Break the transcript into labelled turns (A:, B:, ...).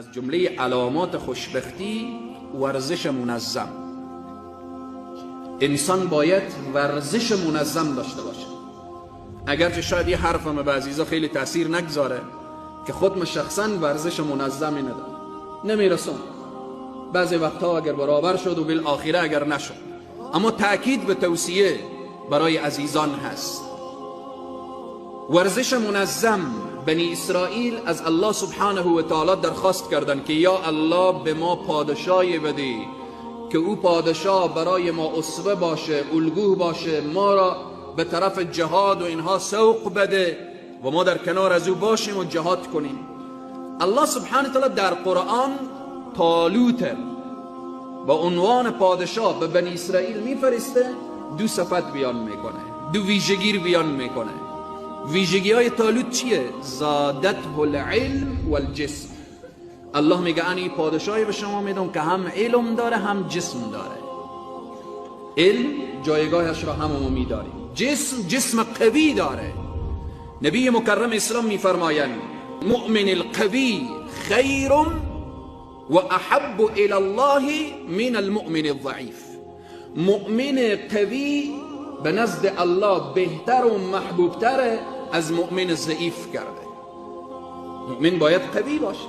A: از جمله علامات خوشبختی ورزش منظم. انسان باید ورزش منظم داشته باشه. اگرچه شاید یه حرفم به عزیزا خیلی تاثیر نگذاره که خودم شخصا ورزش منظمی ندارم، نمیرسم. بعضی وقتها اگر برابر شد و بالآخره اگر نشد، اما تأکید به توصیه برای عزیزان هست. ورزش منظم. بنی اسرائیل از الله سبحانه و تعالی درخواست کردند که یا الله به ما پادشاهی بده که او پادشاه برای ما اسوه باشه، الگو باشه، ما را به طرف جهاد و اینها سوق بده و ما در کنار از او باشیم و جهاد کنیم. الله سبحانه و تعالی در قرآن طالوت با عنوان پادشاه به بنی اسرائیل میفرسته. دو صفت بیان میکنه، دو ویژگی بیان میکنه. ویژگی های طالوت چیه؟ زادته العلم والجسم. الله میگه انی پادشاهی به شما میدم که هم علم داره هم جسم داره. علم جایگاهش را هم عمومی داریم، جسم قوی داره. نبی مکرم اسلام میفرمایند مؤمن القوی خیر و احب الی الله من المؤمن الضعیف. مؤمن قوی به نزد الله بهتر و محبوبتر از مؤمن ضعیف کرده. مؤمن باید قوی باشه.